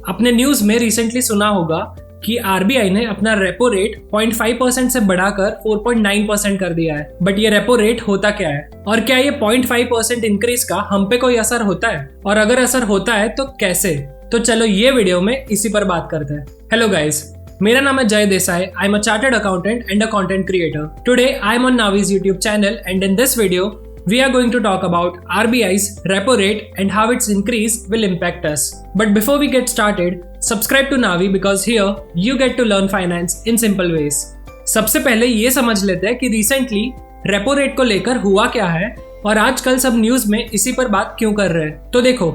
आपने न्यूज में रिसेंटली सुना होगा कि आरबीआई ने अपना रेपो रेट 0.5% से बढ़ाकर 4.9% कर दिया है। बट ये रेपो रेट होता क्या है और क्या ये 0.5% इंक्रीज का हम पे कोई असर होता है, और अगर असर होता है तो कैसे? तो चलो ये वीडियो में इसी पर बात करते हैं। हेलो गाइस, मेरा नाम है Jay Desai. I am a chartered accountant and a content creator. Today I am on Navi's YouTube channel and in this video we are going to talk about RBI's repo rate and how its increase will impact us. But before we get started, subscribe to Navi because here you get to learn finance in simple ways. सबसे पहले ये समझ लेते हैं कि recently repo rate को लेकर हुआ क्या है और आजकल सब न्यूज में इसी पर बात क्यों कर रहे हैं। तो देखो,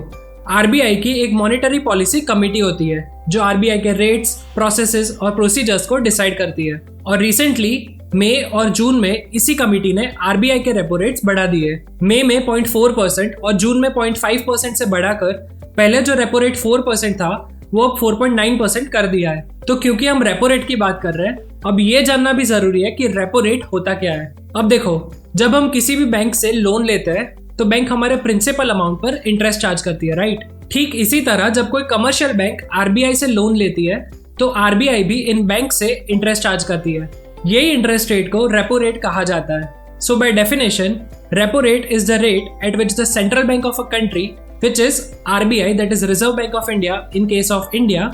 आरबीआई की एक मॉनेटरी पॉलिसी कमेटी होती है जो आरबीआई के रेट्स, प्रोसेसेस और प्रोसीजर्स को डिसाइड करती है। और रिसेंटली मई और जून में इसी कमेटी ने आरबीआई के रेपो रेट्स बढ़ा दिए। मई में 0.4% और जून में 0.5% से बढ़ाकर पहले जो रेपो रेट 4% था वो अब 4.9% कर दिया है। तो क्योंकि हम रेपो रेट की बात कर रहे हैं, अब ये जानना भी जरूरी है कि रेपो रेट होता क्या है। अब देखो, जब हम किसी भी बैंक से लोन लेते हैं तो बैंक हमारे प्रिंसिपल अमाउंट पर इंटरेस्ट चार्ज करती है, राइट? ठीक इसी तरह जब कोई कमर्शियल बैंक आरबीआई से लोन लेती है तो आरबीआई भी इन बैंक से इंटरेस्ट चार्ज करती है। यही इंटरेस्ट रेट को रेपो रेट कहा जाता है। So by definition, repo rate is the rate at which the central bank of a country, which is RBI, that is Reserve Bank of India in case of India,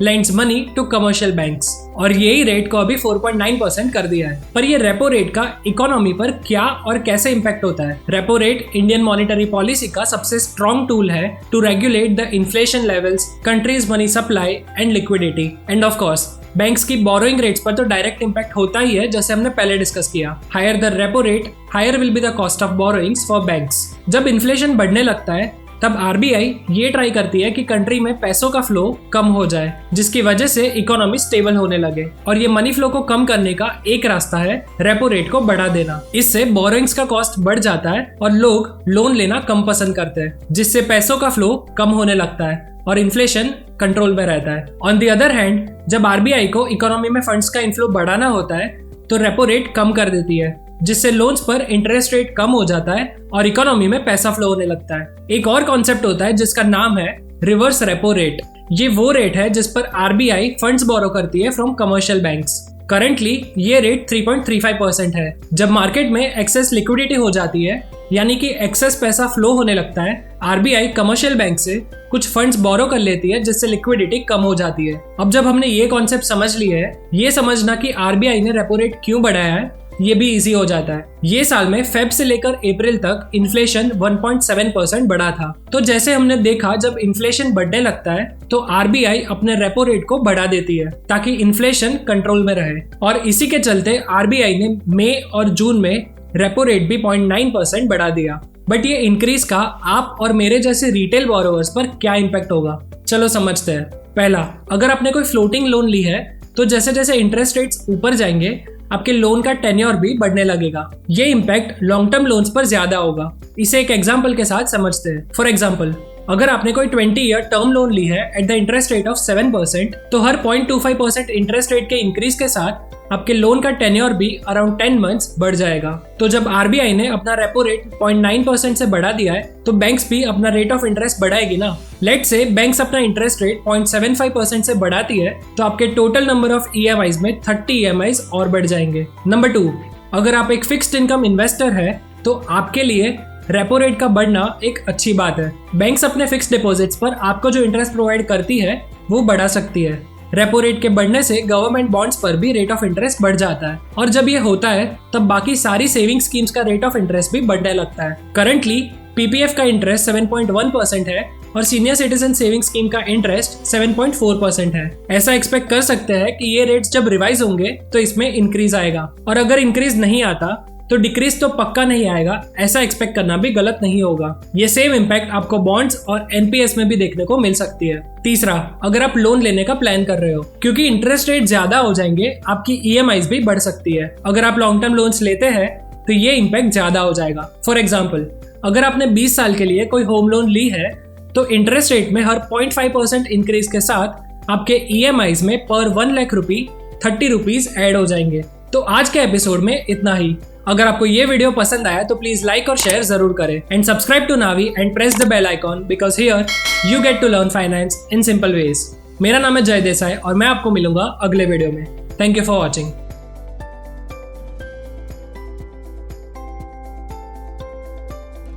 lends money to commercial banks। और यही rate को अभी 4.9% कर दिया है। पर ये repo rate का इकोनॉमी पर क्या और कैसे इम्पैक्ट होता है? Repo rate Indian monetary policy का सबसे स्ट्रॉन्ग टूल है to regulate the inflation levels, country's money supply and liquidity. And of course banks की बोरोइंग रेट्स पर तो डायरेक्ट इम्पैक्ट होता ही है, जैसे हमने पहले डिस्कस किया। Higher the repo rate, higher will be the cost of borrowings for banks. जब इन्फ्लेशन बढ़ने लगता है तब आरबीआई ये ट्राई करती है कि कंट्री में पैसों का फ्लो कम हो जाए, जिसकी वजह से इकोनॉमी स्टेबल होने लगे। और ये मनी फ्लो को कम करने का एक रास्ता है रेपो रेट को बढ़ा देना। इससे बोरोइंग्स का कॉस्ट बढ़ जाता है और लोग लोन लेना कम पसंद करते हैं, जिससे पैसों का फ्लो कम होने लगता है और इन्फ्लेशन कंट्रोल में रहता है। ऑन द अदर हैंड, जब आरबीआई को इकोनॉमी में फंड्स का इनफ्लो बढ़ाना होता है तो रेपो रेट कम कर देती है, जिससे लोन्स पर इंटरेस्ट रेट कम हो जाता है और इकोनॉमी में पैसा फ्लो होने लगता है। एक और कॉन्सेप्ट होता है जिसका नाम है रिवर्स रेपो रेट। ये वो रेट है जिस पर आरबीआई फंड्स बोरो करती है फ्रॉम कमर्शियल बैंक्स। करंटली ये रेट 3.35% है। जब मार्केट में एक्सेस लिक्विडिटी हो जाती है, यानी कि एक्सेस पैसा फ्लो होने लगता है, आरबीआई कमर्शियल बैंक से कुछ फंड्स बोरो कर लेती है, जिससे लिक्विडिटी कम हो जाती है। अब जब हमने ये कॉन्सेप्ट समझ लिया है, ये समझना कि आरबीआई ने रेपो रेट क्यों बढ़ाया है, ये भी इजी हो जाता है। ये साल में फेब से लेकर अप्रैल तक इन्फ्लेशन 1.7% बढ़ा था। तो जैसे हमने देखा, जब इन्फ्लेशन बढ़ने लगता है तो आरबीआई अपने रेपो रेट को बढ़ा देती है ताकि इन्फ्लेशन कंट्रोल में रहे। और इसी के चलते आरबीआई ने मई और जून में रेपो रेट भी 0.9% बढ़ा दिया। बट ये इंक्रीज का आप और मेरे जैसे रिटेल बोरोवर्स पर क्या इम्पैक्ट होगा, चलो समझते हैं। पहला, अगर आपने कोई फ्लोटिंग लोन ली है तो जैसे जैसे इंटरेस्ट रेट्स ऊपर जाएंगे आपके लोन का टेन्योर भी बढ़ने लगेगा। ये इम्पैक्ट लॉन्ग टर्म लोन्स पर ज्यादा होगा। इसे एक एग्जांपल के साथ समझते हैं। फॉर एग्जांपल, अगर आपने कोई 20 ईयर टर्म लोन ली है at the interest rate of 7%, तो हर 0.25% इंटरेस्ट रेट के इंक्रीज के साथ आपके लोन का टेन्योर भी अराउंड 10 मंथ्स बढ़ जाएगा। तो जब आरबीआई ने अपना रेपो रेट 0.9% से बढ़ा दिया है तो बैंक्स भी अपना रेट ऑफ इंटरेस्ट बढ़ाएगी ना। लेट्स से बैंक्स अपना इंटरेस्ट रेट 0.75% से बढ़ाती है तो आपके टोटल नंबर ऑफ ईएमआईज में 30 ईएमआईज और बढ़ जाएंगे। नंबर 2, अगर आप एक फिक्स्ड इनकम इन्वेस्टर है तो आपके लिए रेपो रेट का बढ़ना एक अच्छी बात है। बैंक्स अपने फिक्स्ड डिपॉजिट्स पर आपको जो इंटरेस्ट प्रोवाइड करती है वो बढ़ा सकती है। रेपो रेट के बढ़ने से गवर्नमेंट बॉन्ड्स पर भी रेट ऑफ इंटरेस्ट बढ़ जाता है, और जब ये होता है तब बाकी सारी सेविंग स्कीम्स का रेट ऑफ इंटरेस्ट भी बढ़ने लगता है। करंटली पीपीएफ का इंटरेस्ट 7.1% है और सीनियर सिटीजन सेविंग स्कीम का इंटरेस्ट 7.4% है। ऐसा एक्सपेक्ट कर सकते हैं कि ये रेट्स जब रिवाइज होंगे तो इसमें इंक्रीज आएगा, और अगर इंक्रीज नहीं आता तो डिक्रीज तो पक्का नहीं आएगा। ऐसा एक्सपेक्ट करना भी गलत नहीं होगा। ये सेम इम्पैक्ट आपको बॉन्ड्स और एनपीएस में भी देखने को मिल सकती है। तीसरा, अगर आप लोन लेने का प्लान कर रहे हो, क्योंकि इंटरेस्ट रेट ज्यादा हो जाएंगे आपकी ईएमआईज भी बढ़ सकती है। अगर आप लॉन्ग टर्म लोन्स लेते हैं तो ये इम्पैक्ट ज्यादा हो जाएगा। फॉर एग्जाम्पल, अगर आपने 20 साल के लिए कोई होम लोन ली है तो इंटरेस्ट रेट में हर 0.5% इंक्रीज के साथ आपके ईएमआईज में पर 1 लाख रुपी 30 रुपीज ऐड हो जाएंगे। तो आज के एपिसोड में इतना ही। अगर आपको ये वीडियो पसंद आया तो प्लीज लाइक और शेयर जरूर करें and subscribe to Navi and press the bell icon because here you get to learn finance in simple ways. मेरा नाम है जय देसाई और मैं आपको मिलूंगा अगले वीडियो में। Thank you for watching.